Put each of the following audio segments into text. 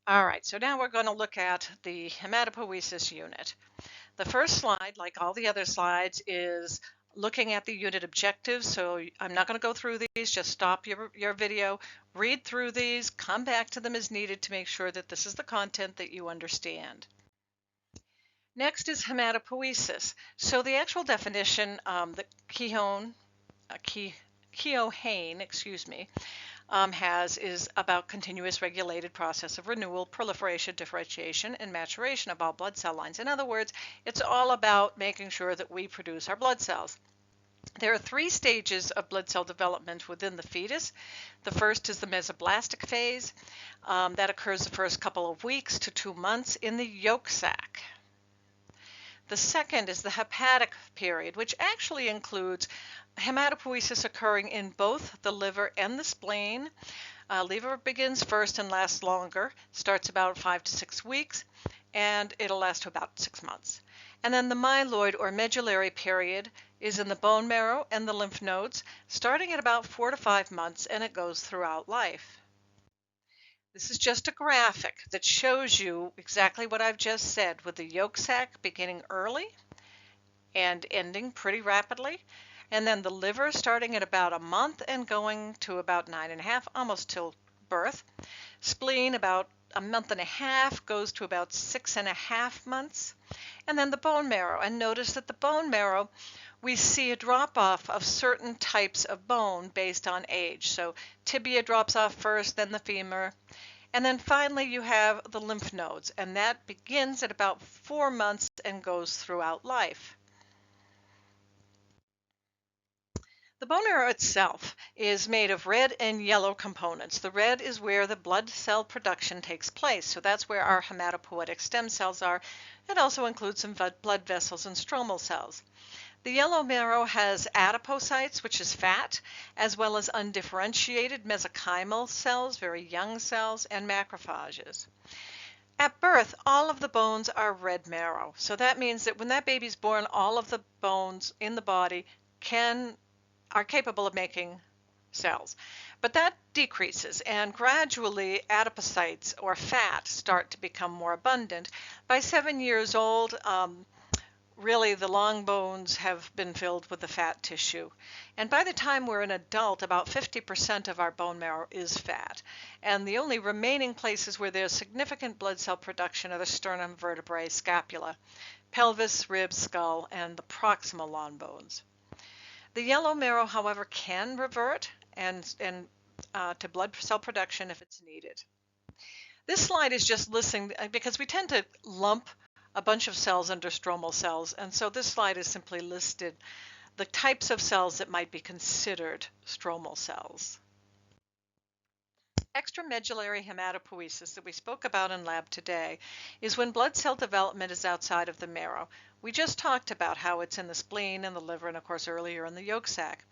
All right, so now we're going to look at the hematopoiesis unit. The first slide, like all the other slides, is looking at the unit objectives. So I'm not going to go through these, just stop your video, read through these, come back to them as needed to make sure that this is the content that you understand. Next is hematopoiesis. So the actual definition, that Keohane, is about continuous regulated process of renewal, proliferation, differentiation, and maturation of all blood cell lines. In other words, it's all about making sure that we produce our blood cells. There are 3 stages of blood cell development within the fetus. The first is the mesoblastic phase. That occurs the first couple of weeks to 2 months in the yolk sac. The second is the hepatic period, which actually includes hematopoiesis occurring in both the liver and the spleen. Liver begins first and lasts longer, starts about 5 to 6 weeks, and it'll last to about 6 months. And then the myeloid or medullary period is in the bone marrow and the lymph nodes, starting at about 4 to 5 months, and it goes throughout life. This is just a graphic that shows you exactly what I've just said, with the yolk sac beginning early and ending pretty rapidly, and then the liver starting at about a month and going to about 9.5, almost till birth. Spleen about a month and a half, goes to about 6.5 months. And then the bone marrow, and notice that the bone marrow, we see a drop off of certain types of bone based on age. So tibia drops off first, then the femur, and then finally you have the lymph nodes, and that begins at about 4 months and goes throughout life. The bone marrow itself is made of red and yellow components. The red is where the blood cell production takes place, so that's where our hematopoietic stem cells are. It also includes some blood vessels and stromal cells. The yellow marrow has adipocytes, which is fat, as well as undifferentiated mesenchymal cells, very young cells, and macrophages. At birth, all of the bones are red marrow. So that means that when that baby's born, all of the bones in the body are capable of making cells. But that decreases, and gradually adipocytes or fat start to become more abundant. By 7 years old, really the long bones have been filled with the fat tissue. And by the time we're an adult, about 50% of our bone marrow is fat. And the only remaining places where there's significant blood cell production are the sternum, vertebrae, scapula, pelvis, ribs, skull, and the proximal long bones. The yellow marrow, however, can revert to blood cell production if it's needed. This slide is just listing, because we tend to lump a bunch of cells under stromal cells, and so this slide is simply listed the types of cells that might be considered stromal cells. Extramedullary hematopoiesis that we spoke about in lab today is when blood cell development is outside of the marrow. We just talked about how it's in the spleen and the liver, and of course earlier in the yolk sac.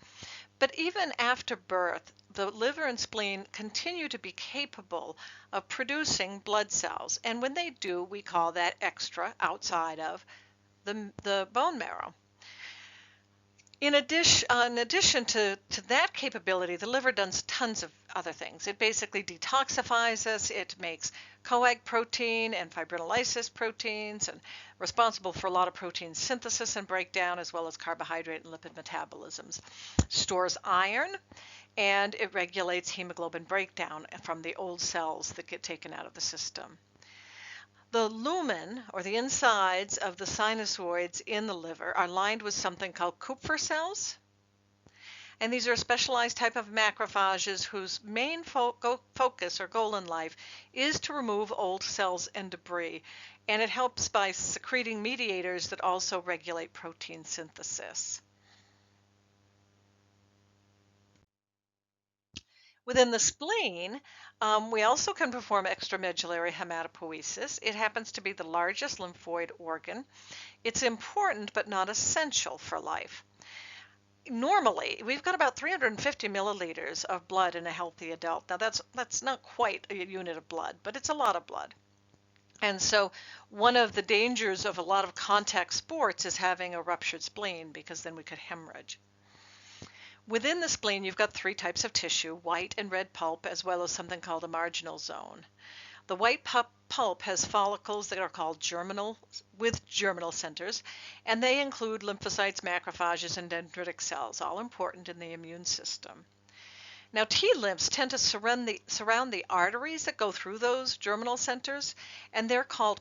But even after birth, the liver and spleen continue to be capable of producing blood cells. And when they do, we call that extra, outside of the bone marrow. In addition to that capability, the liver does tons of other things. It basically detoxifies us. It makes coag protein and fibrinolysis proteins, and responsible for a lot of protein synthesis and breakdown, as well as carbohydrate and lipid metabolisms. Stores iron, and it regulates hemoglobin breakdown from the old cells that get taken out of the system. The lumen, or the insides of the sinusoids in the liver, are lined with something called Kupffer cells. And these are a specialized type of macrophages whose main focus or goal in life is to remove old cells and debris. And it helps by secreting mediators that also regulate protein synthesis. Within the spleen, we also can perform extramedullary hematopoiesis. It happens to be the largest lymphoid organ. It's important but not essential for life. Normally, we've got about 350 milliliters of blood in a healthy adult. Now that's not quite a unit of blood, but it's a lot of blood. And so one of the dangers of a lot of contact sports is having a ruptured spleen, because then we could hemorrhage. Within the spleen, you've got three types of tissue, white and red pulp, as well as something called a marginal zone. The white pulp has follicles that are called germinal centers, and they include lymphocytes, macrophages, and dendritic cells, all important in the immune system. Now, T-lymphs tend to surround the arteries that go through those germinal centers, and they're called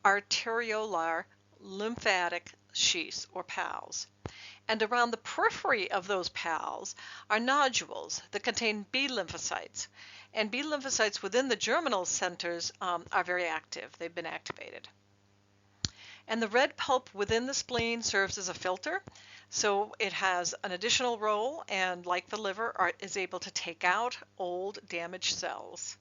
periarteriolar lymphatic sheaths, or PALs. And around the periphery of those PALs are nodules that contain B lymphocytes. And B lymphocytes within the germinal centers are very active. They've been activated. And the red pulp within the spleen serves as a filter. So it has an additional role, and like the liver, is able to take out old damaged cells.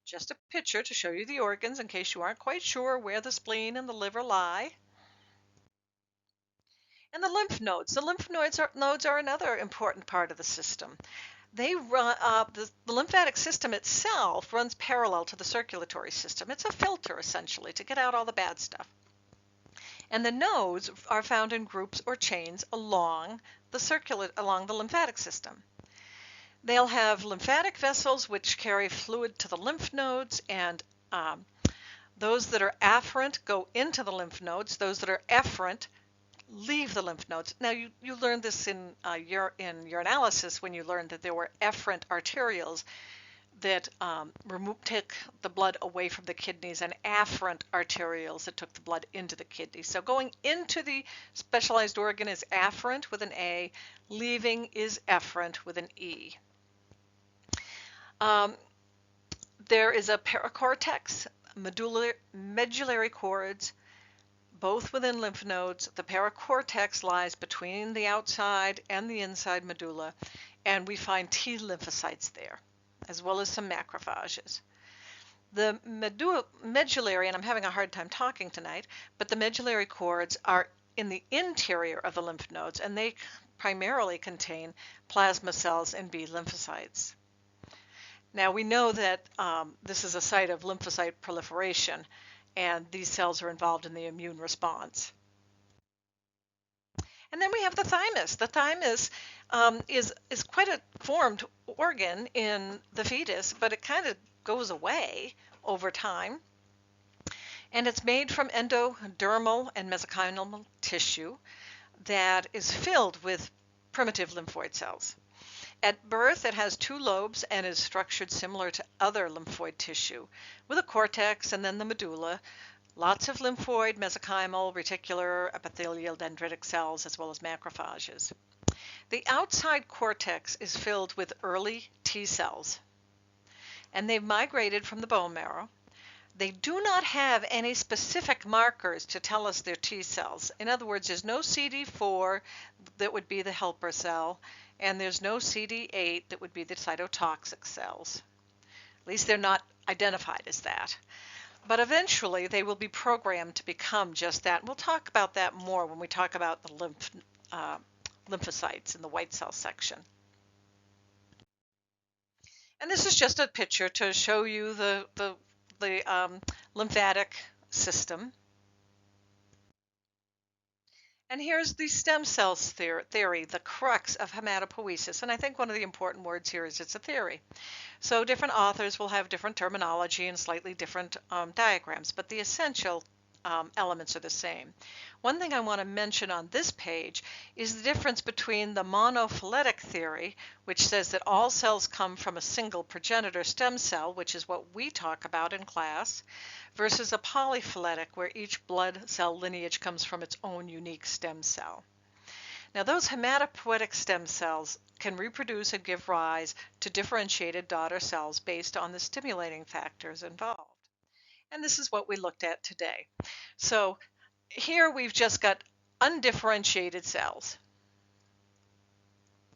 Just a picture to show you the organs in case you aren't quite sure where the spleen and the liver lie. And the lymph nodes. The lymph nodes are another important part of the system. They run the lymphatic system itself runs parallel to the circulatory system. It's a filter essentially to get out all the bad stuff. And the nodes are found in groups or chains along the lymphatic system. They'll have lymphatic vessels which carry fluid to the lymph nodes, and those that are afferent go into the lymph nodes. Those that are efferent leave the lymph nodes. Now, you learned this in urinalysis when you learned that there were efferent arterioles that took the blood away from the kidneys, and afferent arterioles that took the blood into the kidneys. So going into the specialized organ is afferent with an A, leaving is efferent with an E. There is a paracortex, medullary cords, both within lymph nodes. The paracortex lies between the outside and the inside medulla, and we find T lymphocytes there, as well as some macrophages. The medullary, and I'm having a hard time talking tonight, but the medullary cords are in the interior of the lymph nodes, and they primarily contain plasma cells and B lymphocytes. Now, we know that this is a site of lymphocyte proliferation, and these cells are involved in the immune response. And then we have the thymus. The thymus is quite a formed organ in the fetus, but it kind of goes away over time. And it's made from endodermal and mesenchymal tissue that is filled with primitive lymphoid cells. At birth, it has two lobes and is structured similar to other lymphoid tissue, with a cortex and then the medulla, lots of lymphoid, mesenchymal, reticular, epithelial, dendritic cells, as well as macrophages. The outside cortex is filled with early T cells, and they've migrated from the bone marrow. They do not have any specific markers to tell us they're T cells. In other words, there's no CD4 that would be the helper cell, and there's no CD8 that would be the cytotoxic cells. At least they're not identified as that. But eventually they will be programmed to become just that. And we'll talk about that more when we talk about the lymphocytes in the white cell section. And this is just a picture to show you the lymphatic system. And here's the stem cells theory, the crux of hematopoiesis. And I think one of the important words here is it's a theory. So different authors will have different terminology and slightly different diagrams, but the essential elements are the same. One thing I want to mention on this page is the difference between the monophyletic theory, which says that all cells come from a single progenitor stem cell, which is what we talk about in class, versus a polyphyletic, where each blood cell lineage comes from its own unique stem cell. Now, those hematopoietic stem cells can reproduce and give rise to differentiated daughter cells based on the stimulating factors involved. And this is what we looked at today. So here we've just got undifferentiated cells.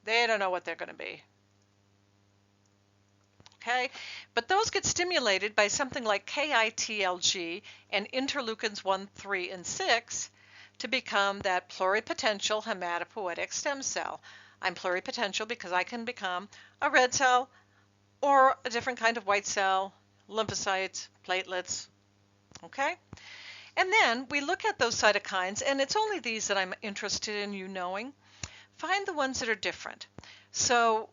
They don't know what they're going to be. Okay, but those get stimulated by something like KITLG and interleukins 1, 3, and 6 to become that pluripotential hematopoietic stem cell. I'm pluripotential because I can become a red cell or a different kind of white cell, lymphocytes, platelets, okay? And then we look at those cytokines, and it's only these that I'm interested in you knowing. find the ones that are different. So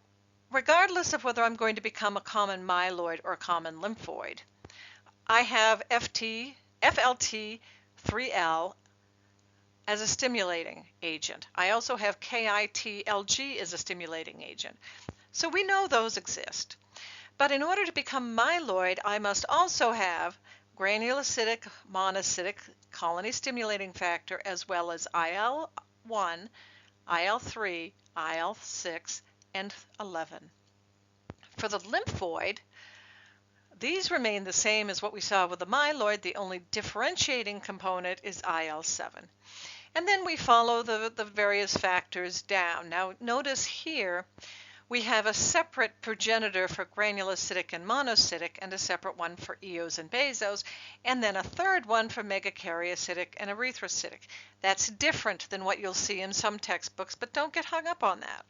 regardless of whether I'm going to become a common myeloid or a common lymphoid, I have FLT3L as a stimulating agent. I also have KITLG as a stimulating agent. So we know those exist. But in order to become myeloid, I must also have granulocytic monocytic colony stimulating factor, as well as IL-1, IL-3, IL-6, and 11. For the lymphoid, these remain the same as what we saw with the myeloid. The only differentiating component is IL-7. And then we follow the various factors down. Now notice here we have a separate progenitor for granulocytic and monocytic, and a separate one for eos and basos, and then a third one for megakaryocytic and erythrocytic. That's different than what you'll see in some textbooks, but don't get hung up on that.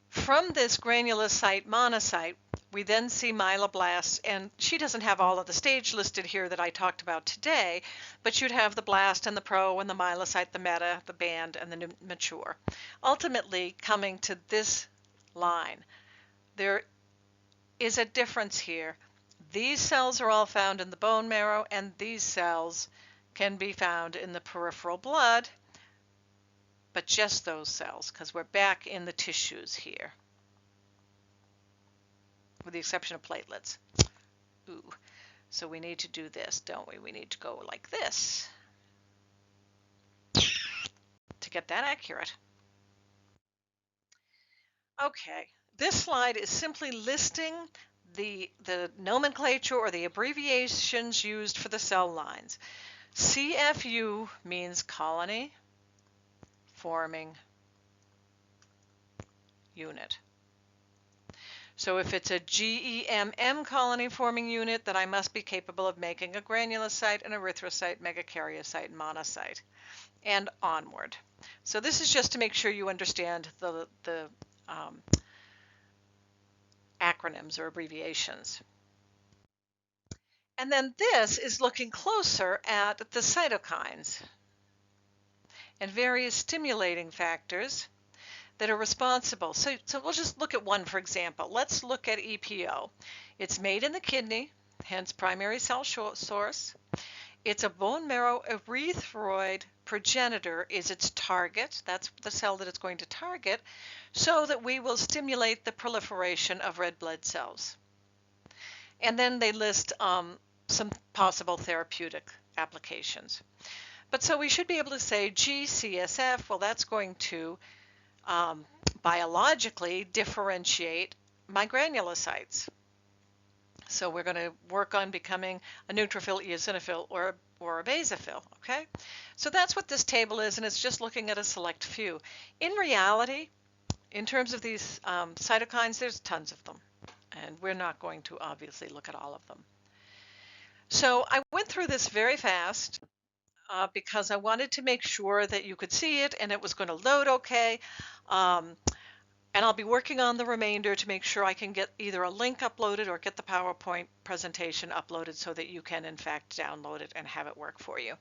From this granulocyte monocyte, we then see myeloblasts, and she doesn't have all of the stage listed here that I talked about today, but you'd have the blast and the pro and the myelocyte, the meta, the band, and the mature. Ultimately, coming to this line, there is a difference here. These cells are all found in the bone marrow, and these cells can be found in the peripheral blood, but just those cells, because we're back in the tissues here, with the exception of platelets. Ooh, so we need to do this, don't we? We need to go like this to get that accurate. Okay, this slide is simply listing the nomenclature or the abbreviations used for the cell lines. CFU means colony forming unit. So if it's a GEMM colony forming unit, then I must be capable of making a granulocyte, an erythrocyte, megakaryocyte, and monocyte, and onward. So this is just to make sure you understand the acronyms or abbreviations. And then this is looking closer at the cytokines and various stimulating factors that are responsible. So we'll just look at one, for example. Let's look at EPO. It's made in the kidney, hence primary cell source. It's a bone marrow erythroid progenitor is its target. That's the cell that it's going to target, so that we will stimulate the proliferation of red blood cells. And then they list some possible therapeutic applications. But so we should be able to say GCSF, well, that's going to biologically differentiate my granulocytes. So we're going to work on becoming a neutrophil, eosinophil, or a basophil, okay? So that's what this table is, and it's just looking at a select few. In reality, in terms of these cytokines, there's tons of them, and we're not going to obviously look at all of them. So I went through this very fast because I wanted to make sure that you could see it and it was going to load okay. And I'll be working on the remainder to make sure I can get either a link uploaded or get the PowerPoint presentation uploaded so that you can in fact download it and have it work for you.